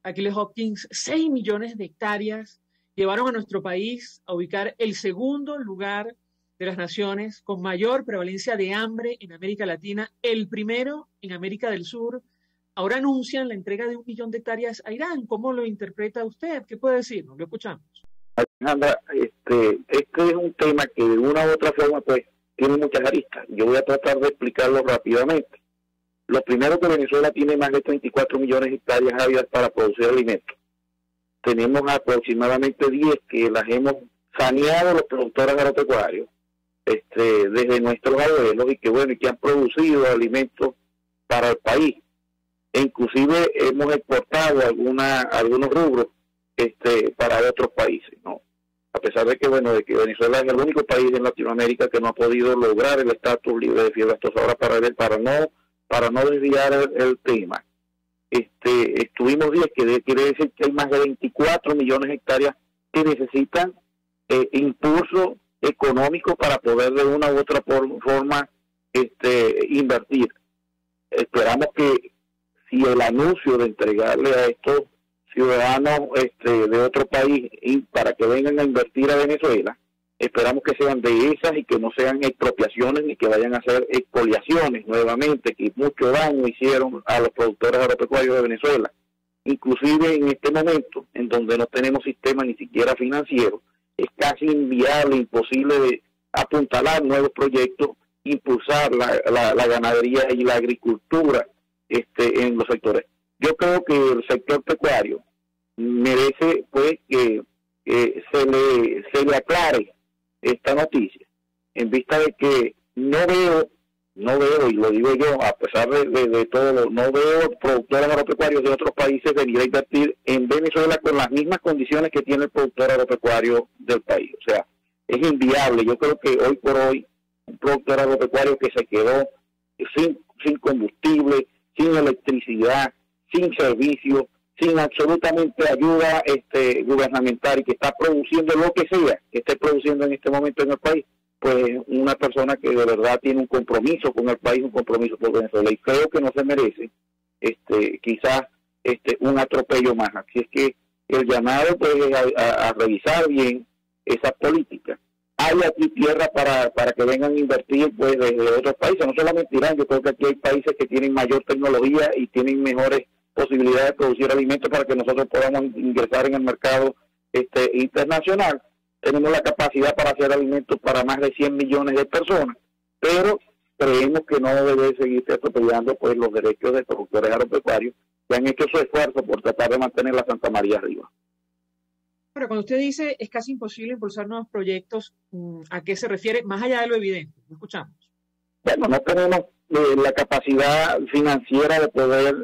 Aquiles Hopkins, 6 millones de hectáreas, llevaron a nuestro país a ubicar el segundo lugar de las naciones con mayor prevalencia de hambre en América Latina, el primero en América del Sur. Ahora anuncian la entrega de 1 millón de hectáreas a Irán. ¿Cómo lo interpreta usted? ¿Qué puede decirnos? Lo escuchamos. Alejandra, este es un tema que de una u otra forma pues tiene muchas aristas. Yo voy a tratar de explicarlo rápidamente. Lo primero, que Venezuela tiene más de 34 millones de hectáreas áridas para producir alimentos. Tenemos aproximadamente 10 que las hemos saneado los productores agropecuarios desde nuestros abuelos y que han producido alimentos para el país. E inclusive hemos exportado algunos rubros para otros países, ¿no? A pesar de que Venezuela es el único país en Latinoamérica que no ha podido lograr el estatus libre de fiebre aftosa. Para no desviar el tema, estuvimos 10, que quiere decir que hay más de 24 millones de hectáreas que necesitan impulso económico para poder de una u otra forma invertir. Esperamos que si el anuncio de entregarle a estos ciudadanos de otro país para que vengan a invertir a Venezuela, esperamos que sean de esas y que no sean expropiaciones ni que vayan a hacer expoliaciones nuevamente, que mucho daño hicieron a los productores agropecuarios de Venezuela. Inclusive en este momento, en donde no tenemos sistema ni siquiera financiero, es casi inviable, imposible de apuntalar nuevos proyectos, impulsar la ganadería y la agricultura en los sectores. Yo creo que el sector pecuario merece pues que se le aclare esta noticia, en vista de que no veo, y lo digo yo, a pesar de todo, no veo productores agropecuarios de otros países venir a invertir en Venezuela con las mismas condiciones que tiene el productor agropecuario del país. O sea, es inviable. Yo creo que hoy por hoy un productor agropecuario que se quedó sin combustible, sin electricidad, sin servicio, sin absolutamente ayuda gubernamental, y que está produciendo lo que sea que esté produciendo en este momento en el país, pues una persona que de verdad tiene un compromiso con el país, un compromiso por Venezuela, y creo que no se merece quizás un atropello más. Así es que el llamado pues es a revisar bien esa política. Hay aquí tierra para que vengan a invertir pues desde otros países, no solamente Irán. Yo creo que aquí hay países que tienen mayor tecnología y tienen mejores posibilidades de producir alimentos para que nosotros podamos ingresar en el mercado internacional. Tenemos la capacidad para hacer alimentos para más de 100 millones de personas, pero creemos que no debe seguirse atropellando pues los derechos de productores agropecuarios que han hecho su esfuerzo por tratar de mantener la Santa María arriba. Pero cuando usted dice es casi imposible impulsar nuevos proyectos, ¿a qué se refiere? Más allá de lo evidente, lo escuchamos. Bueno, no tenemos la capacidad financiera de poder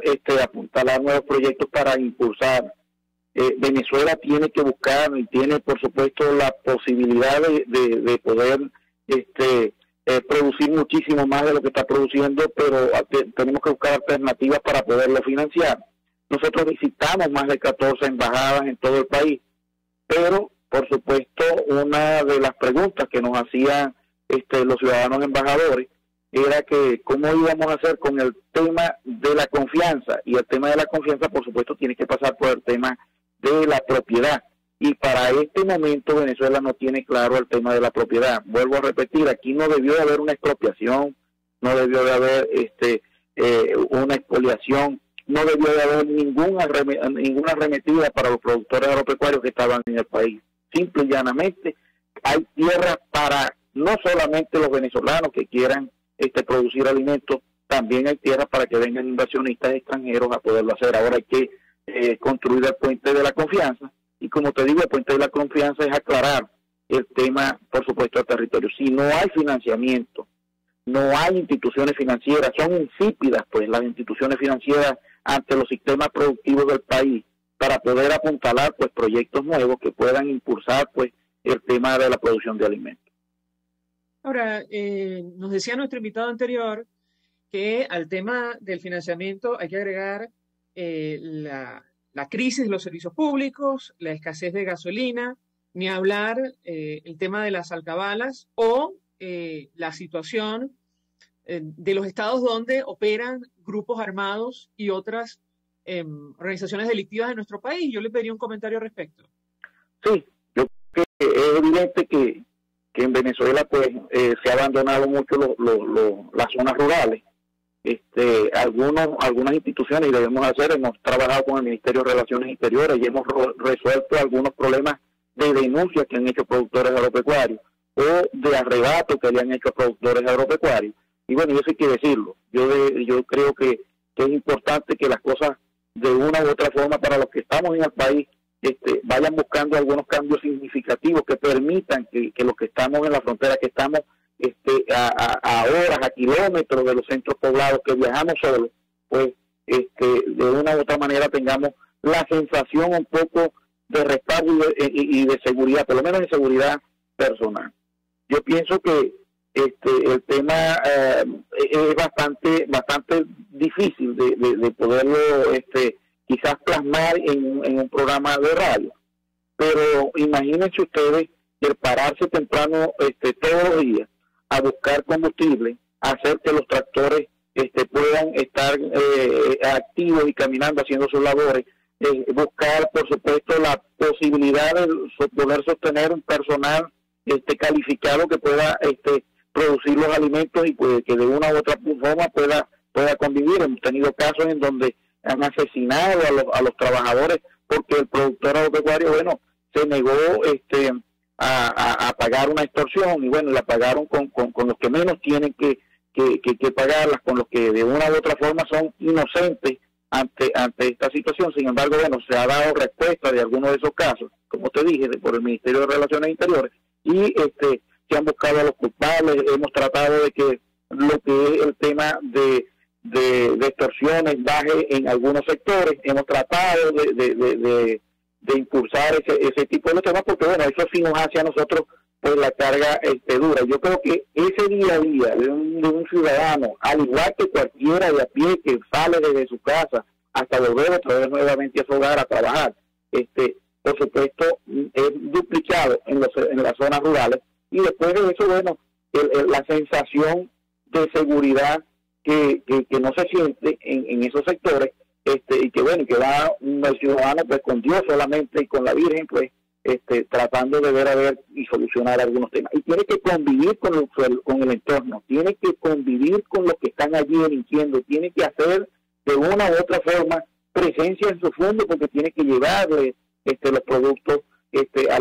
apuntalar nuevos proyectos para impulsar. Venezuela tiene que buscar y tiene, por supuesto, la posibilidad de poder producir muchísimo más de lo que está produciendo, pero tenemos que buscar alternativas para poderlo financiar. Nosotros visitamos más de 14 embajadas en todo el país, pero, por supuesto, una de las preguntas que nos hacían los ciudadanos embajadores era que cómo íbamos a hacer con el tema de la confianza, y el tema de la confianza, por supuesto, tiene que pasar por el tema de la propiedad, y para este momento Venezuela no tiene claro el tema de la propiedad. Vuelvo a repetir, aquí no debió de haber una expropiación, no debió de haber una expoliación, no debió de haber ninguna arremetida para los productores agropecuarios que estaban en el país. Simple y llanamente hay tierra para no solamente los venezolanos que quieran producir alimentos, también hay tierra para que vengan inversionistas extranjeros a poderlo hacer. Ahora hay que construir el puente de la confianza, y como te digo, el puente de la confianza es aclarar el tema, por supuesto, del territorio. Si no hay financiamiento, no hay instituciones financieras, son insípidas pues las instituciones financieras ante los sistemas productivos del país para poder apuntalar pues proyectos nuevos que puedan impulsar pues el tema de la producción de alimentos. Ahora, nos decía nuestro invitado anterior que al tema del financiamiento hay que agregar la crisis de los servicios públicos, la escasez de gasolina, ni hablar el tema de las alcabalas o la situación de los estados donde operan grupos armados y otras organizaciones delictivas de nuestro país. Yo le pediría un comentario al respecto. Sí, yo creo que es evidente que en Venezuela pues se ha abandonado mucho las zonas rurales. Algunas instituciones, y debemos hemos trabajado con el Ministerio de Relaciones Exteriores y hemos resuelto algunos problemas de denuncias que han hecho productores agropecuarios o de arrebato que le han hecho a productores agropecuarios. Y bueno, eso hay que decirlo. Yo creo que es importante que las cosas de una u otra forma para los que estamos en el país vayan buscando algunos cambios significativos que permitan que los que estamos en la frontera, que estamos a horas, a kilómetros de los centros poblados, que viajamos solos, pues de una u otra manera tengamos la sensación un poco de respaldo y de seguridad, por lo menos de seguridad personal. Yo pienso que el tema es bastante difícil de poderlo quizás plasmar en un programa de radio, pero imagínense ustedes el pararse temprano todos los días a buscar combustible, hacer que los tractores puedan estar activos y caminando haciendo sus labores, buscar por supuesto la posibilidad de poder sostener un personal calificado que pueda producir los alimentos y pues, que de una u otra forma pueda convivir. Hemos tenido casos en donde han asesinado a los trabajadores porque el productor agropecuario, bueno, se negó a pagar una extorsión, y bueno, la pagaron con los que menos tienen que pagarlas, con los que de una u otra forma son inocentes ante esta situación. Sin embargo, bueno, se ha dado respuesta de algunos de esos casos, como te dije, por el Ministerio de Relaciones Exteriores, y se han buscado a los culpables. Hemos tratado de que lo que es el tema de extorsiones baje en algunos sectores. Hemos tratado de impulsar ese tipo de temas, porque bueno, eso sí nos hace a nosotros pues la carga dura. Yo creo que ese día a día de un ciudadano, al igual que cualquiera de a pie que sale desde su casa hasta volver otra vez nuevamente a su hogar a trabajar, por supuesto es duplicado en las zonas rurales, y después de eso, bueno, la sensación de seguridad que no se siente en esos sectores, y que bueno, que va el ciudadano pues con Dios solamente y con la Virgen pues tratando de ver y solucionar algunos temas, y tiene que convivir con el entorno, tiene que convivir con los que están allí delinquiendo, tiene que hacer de una u otra forma presencia en su fondo, porque tiene que llevarle los productos a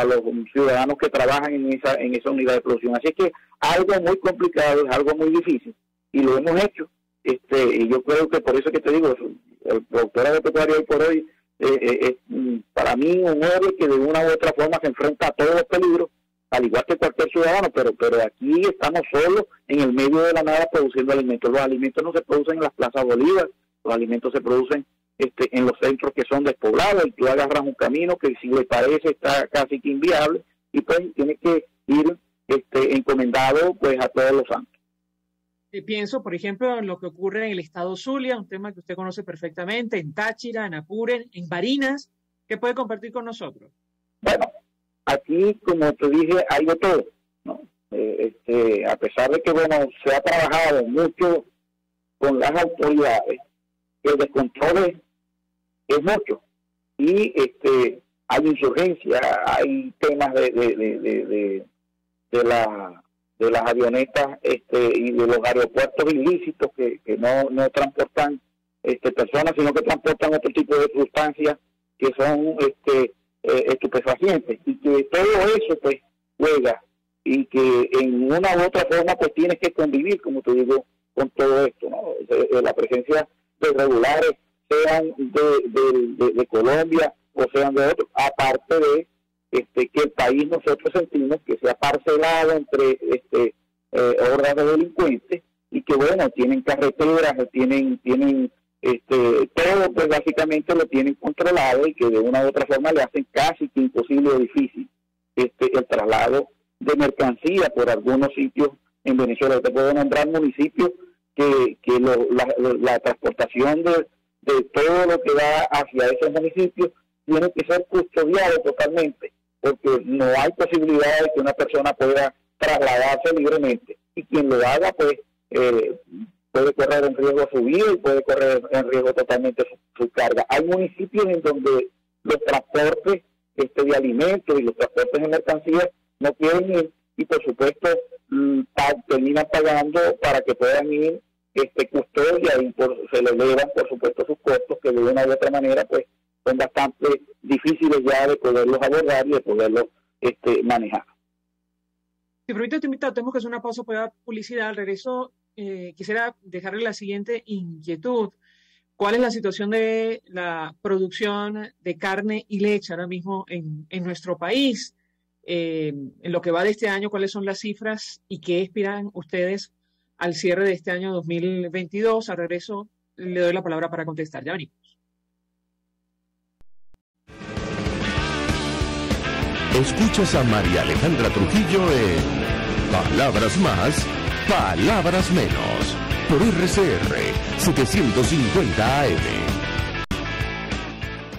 los ciudadanos que trabajan en esa unidad de producción. Así que algo muy complicado, es algo muy difícil, y lo hemos hecho. Y yo creo que por eso que te digo, el productor agropecuario hoy por hoy es para mí un héroe que de una u otra forma se enfrenta a todos los peligros, al igual que cualquier ciudadano, pero aquí estamos solos en el medio de la nada produciendo alimentos. Los alimentos no se producen en las plazas Bolívar, los alimentos se producen en los centros que son despoblados, y tú agarras un camino que si le parece está casi que inviable, y pues tiene que ir encomendado pues a todos los santos. Pienso, por ejemplo, en lo que ocurre en el estado Zulia, un tema que usted conoce perfectamente, en Táchira, en Apure, en Barinas. ¿Qué puede compartir con nosotros? Bueno, aquí, como te dije, hay de todo, ¿no? A pesar de que, bueno, se ha trabajado mucho con las autoridades, el descontrol es mucho. Y hay insurgencia, hay temas de las avionetas y de los aeropuertos ilícitos que no transportan personas, sino que transportan otro tipo de sustancias que son estupefacientes, y que todo eso pues juega, y que en una u otra forma pues tienes que convivir, como te digo, con todo esto, ¿no? La presencia de irregulares, sean de Colombia o sean de otros, aparte de que el país nosotros sentimos que se ha parcelado entre hordas de delincuentes, y que bueno, tienen carreteras, tienen todo pues básicamente lo tienen controlado, y que de una u otra forma le hacen casi que imposible o difícil el traslado de mercancía por algunos sitios en Venezuela. Te puedo nombrar municipios que la transportación de todo lo que va hacia esos municipios tiene que ser custodiado totalmente, porque no hay posibilidad de que una persona pueda trasladarse libremente, y quien lo haga pues puede correr en riesgo su vida y puede correr en riesgo totalmente su carga. Hay municipios en donde los transportes de alimentos y los transportes de mercancías no quieren ir, y por supuesto terminan pagando para que puedan ir custodia, y se le elevan por supuesto sus costos, que de una u otra manera pues son bastante difíciles ya de poderlos abordar y de poderlos manejar. Si permite, te invito, tenemos que hacer una pausa para publicidad. Al regreso, quisiera dejarle la siguiente inquietud. ¿Cuál es la situación de la producción de carne y leche ahora mismo en nuestro país? En lo que va de este año, ¿cuáles son las cifras y qué esperan ustedes al cierre de este año 2022? Al regreso, le doy la palabra para contestar. Ya venimos. Escuchas a María Alejandra Trujillo en Palabras Más, Palabras Menos, por RCR 750 AM.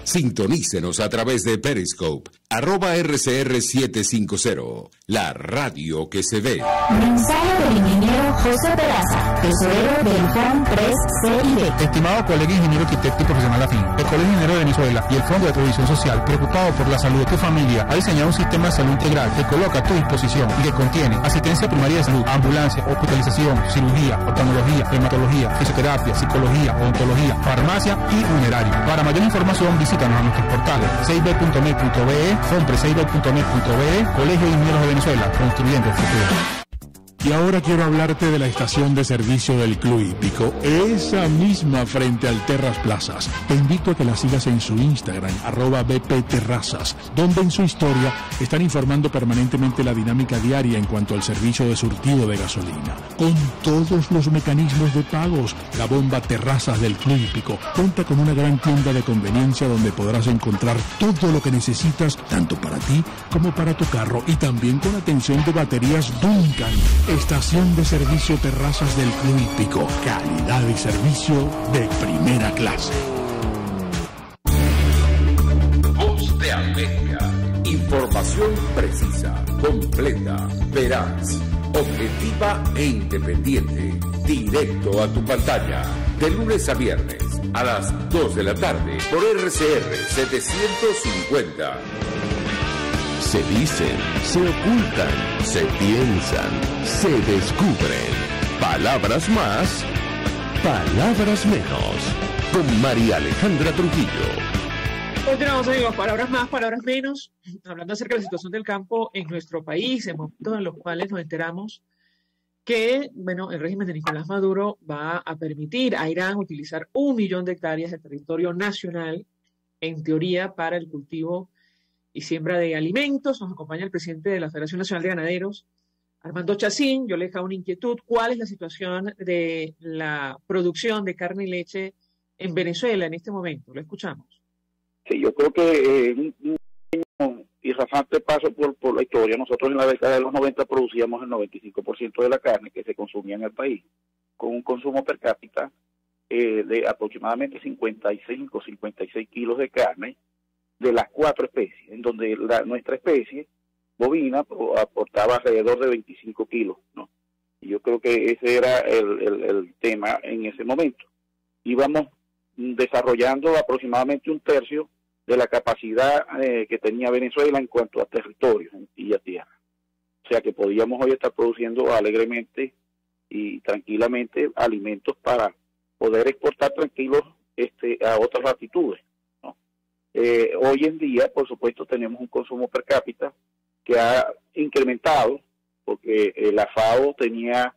Sintonícenos a través de Periscope, @RCR750, la radio que se ve. Mensaje del ingeniero José Peraza, tesorero del FON PRES CIB. Estimado colega ingeniero arquitecto y profesional afín, el Colegio Ingeniero de Venezuela y el Fondo de Previsión Social, preocupado por la salud de tu familia, ha diseñado un sistema de salud integral que coloca a tu disposición y que contiene asistencia primaria de salud, ambulancia, hospitalización, cirugía, oftalmología, dermatología, fisioterapia, psicología, odontología, farmacia y funerario. Para mayor información, visítanos a nuestros portales cib.net.be, fonprescib.net.be, Colegio de Ingenieros de Venezuela, construyendo el futuro. Y ahora quiero hablarte de la estación de servicio del Club Hípico, esa misma frente al Terras Plazas. Te invito a que la sigas en su Instagram, @bpterrazas, donde en su historia están informando permanentemente la dinámica diaria en cuanto al servicio de surtido de gasolina. Con todos los mecanismos de pagos, la bomba Terrazas del Club Hípico cuenta con una gran tienda de conveniencia donde podrás encontrar todo lo que necesitas, tanto para ti como para tu carro, y también con atención de baterías Duncan. Estación de servicio Terrazas del Club Hípico. Calidad y servicio de primera clase. Voz de América. Información precisa, completa, veraz, objetiva e independiente. Directo a tu pantalla. De lunes a viernes a las 2 de la tarde por RCR 750. Se dicen, se ocultan, se piensan, se descubren. Palabras más, palabras menos. Con María Alejandra Trujillo. Continuamos, amigos. Palabras más, palabras menos. Hablando acerca de la situación del campo en nuestro país, en momentos en los cuales nos enteramos que, bueno, el régimen de Nicolás Maduro va a permitir a Irán utilizar 1 millón de hectáreas de territorio nacional, en teoría, para el cultivo y siembra de alimentos. Nos acompaña el presidente de la Federación Nacional de Ganaderos, Armando Chacín. Yo le dejo una inquietud. ¿Cuál es la situación de la producción de carne y leche en Venezuela en este momento? Lo escuchamos. Sí, yo creo que un pequeño y rasante paso por la historia. Nosotros en la década de los 90 producíamos el 95% de la carne que se consumía en el país, con un consumo per cápita de aproximadamente 56 kilos de carne de las 4 especies, en donde nuestra especie bovina aportaba alrededor de 25 kilos, ¿no? Y yo creo que ese era el tema en ese momento. Íbamos desarrollando aproximadamente 1/3 de la capacidad que tenía Venezuela en cuanto a territorios y a tierra. O sea que podíamos hoy estar produciendo alegremente y tranquilamente alimentos para poder exportar tranquilos a otras latitudes, ¿no? Hoy en día, por supuesto, tenemos un consumo per cápita que ha incrementado, porque la FAO tenía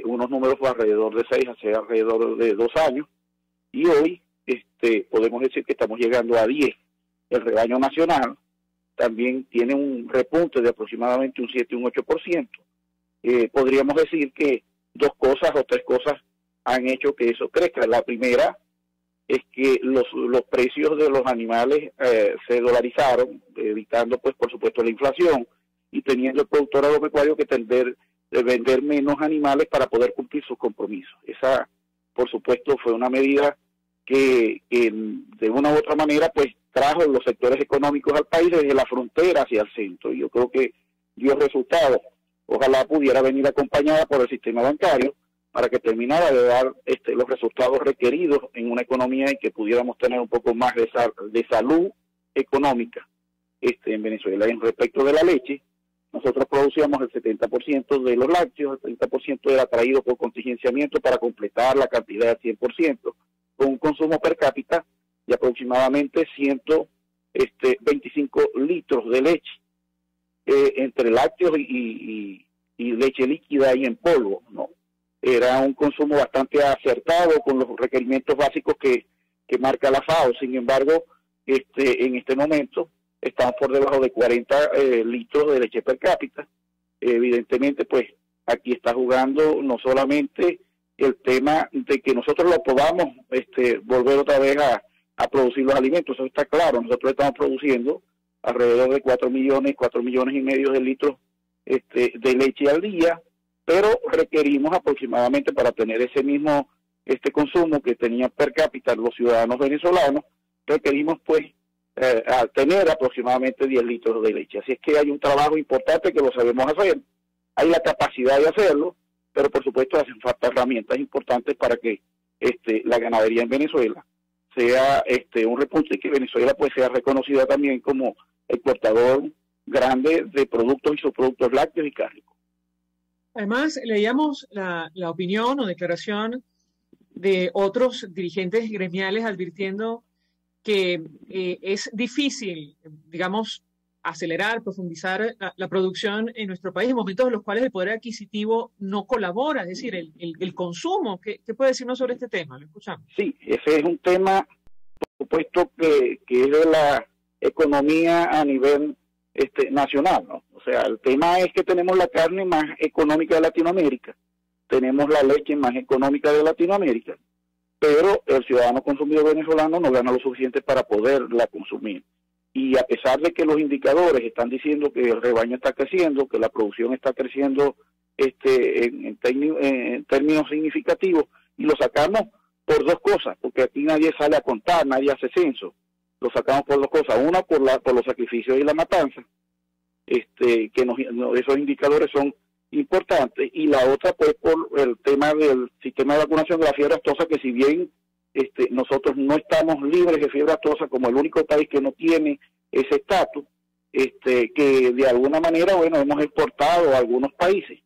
unos números alrededor de 6 hace alrededor de 2 años, y hoy podemos decir que estamos llegando a 10. El rebaño nacional también tiene un repunte de aproximadamente un 7 y un 8%. Podríamos decir que 2 cosas o 3 cosas han hecho que eso crezca. La primera es que los precios de los animales se dolarizaron, evitando, pues, por supuesto, la inflación, y teniendo el productor agropecuario que vender menos animales para poder cumplir sus compromisos. Esa, por supuesto, fue una medida que de una u otra manera, pues, trajo los sectores económicos al país desde la frontera hacia el centro, y yo creo que dio resultados. Ojalá pudiera venir acompañada por el sistema bancario para que terminara de dar los resultados requeridos en una economía y que pudiéramos tener un poco más de salud económica en Venezuela. En respecto de la leche, nosotros producíamos el 70% de los lácteos, el 30% era traído por contingenciamiento para completar la cantidad del 100%, con un consumo per cápita de aproximadamente 125 litros de leche, entre lácteos y leche líquida y en polvo, ¿no? Era un consumo bastante acertado con los requerimientos básicos que marca la FAO. Sin embargo, en este momento estamos por debajo de 40 litros de leche per cápita. Evidentemente, pues, aquí está jugando no solamente el tema de que nosotros lo podamos volver otra vez a producir los alimentos. Eso está claro. Nosotros estamos produciendo alrededor de 4 millones y medio de litros de leche al día, pero requerimos aproximadamente, para tener ese mismo consumo que tenían per cápita los ciudadanos venezolanos, requerimos, pues, tener aproximadamente 10 litros de leche. Así es que hay un trabajo importante que lo sabemos hacer, hay la capacidad de hacerlo, pero por supuesto hacen falta herramientas importantes para que la ganadería en Venezuela sea un repunte, y que Venezuela, pues, sea reconocida también como exportador grande de productos y subproductos lácteos y cárnicos. Además, leíamos la opinión o declaración de otros dirigentes gremiales advirtiendo que es difícil, digamos, acelerar, profundizar la producción en nuestro país en momentos en los cuales el poder adquisitivo no colabora, es decir, el consumo. ¿Qué puede decirnos sobre este tema? Lo escuchamos. Sí, ese es un tema, por supuesto, que es de la economía a nivel nacional, ¿no? O sea, el tema es que tenemos la carne más económica de Latinoamérica, tenemos la leche más económica de Latinoamérica, pero el ciudadano consumidor venezolano no gana lo suficiente para poderla consumir. Y a pesar de que los indicadores están diciendo que el rebaño está creciendo, que la producción está creciendo en términos significativos, y lo sacamos por 2 cosas, porque aquí nadie sale a contar, nadie hace censo. Lo sacamos por 2 cosas. Una, por los sacrificios y la matanza, esos indicadores son importantes, y la otra, pues, por el tema del sistema de vacunación de la fiebre aftosa, que si bien nosotros no estamos libres de fiebre aftosa como el único país que no tiene ese estatus, que de alguna manera, bueno, hemos exportado a algunos países.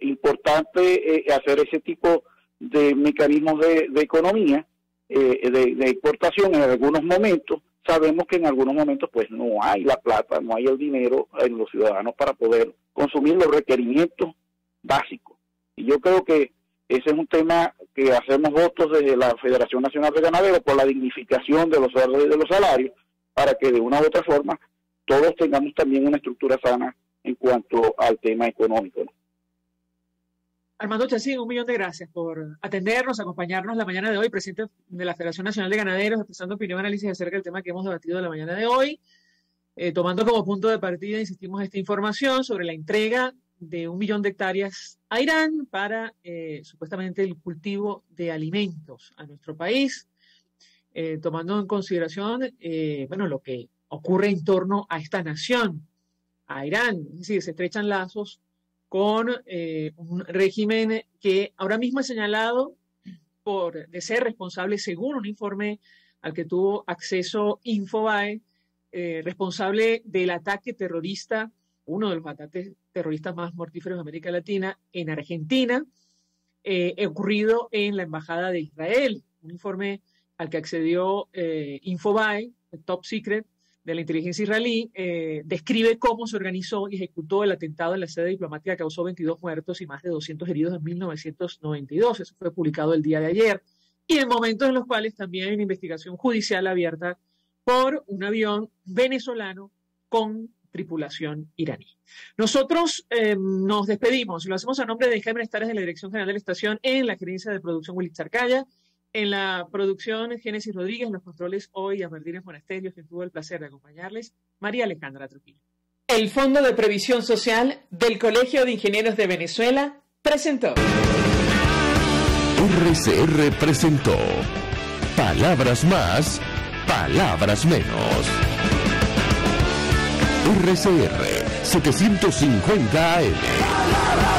Importante hacer ese tipo de mecanismos de economía, de exportación en algunos momentos. Sabemos que en algunos momentos, pues, no hay la plata, no hay el dinero en los ciudadanos para poder consumir los requerimientos básicos. Y yo creo que ese es un tema que hacemos votos desde la Federación Nacional de Ganaderos por la dignificación de los salarios, para que de una u otra forma todos tengamos también una estructura sana en cuanto al tema económico, ¿no? Armando Chacín, 1 millón de gracias por atendernos, acompañarnos la mañana de hoy, presidente de la Federación Nacional de Ganaderos, expresando opinión y análisis acerca del tema que hemos debatido la mañana de hoy, tomando como punto de partida, insistimos, esta información sobre la entrega de 1 millón de hectáreas a Irán para supuestamente el cultivo de alimentos a nuestro país, tomando en consideración lo que ocurre en torno a esta nación, a Irán. Es decir, se estrechan lazos con un régimen que ahora mismo es señalado de ser responsable, según un informe al que tuvo acceso Infobae, responsable del ataque terrorista, uno de los ataques terroristas más mortíferos de América Latina, en Argentina, ocurrido en la Embajada de Israel. Un informe al que accedió Infobae, el Top Secret de la inteligencia israelí, describe cómo se organizó y ejecutó el atentado en la sede diplomática que causó 22 muertos y más de 200 heridos en 1992. Eso fue publicado el día de ayer. Y en momentos en los cuales también hay una investigación judicial abierta por un avión venezolano con tripulación iraní. Nosotros nos despedimos, lo hacemos a nombre de Jaime Estares de la Dirección General de la Estación, en la gerencia de producción Willy Charcaya, en la producción Génesis Rodríguez, en los controles hoy a Martínez Monasterios, que tuvo el placer de acompañarles, María Alejandra Trujillo. El Fondo de Previsión Social del Colegio de Ingenieros de Venezuela presentó. RCR presentó Palabras Más, Palabras Menos. RCR 750 AM.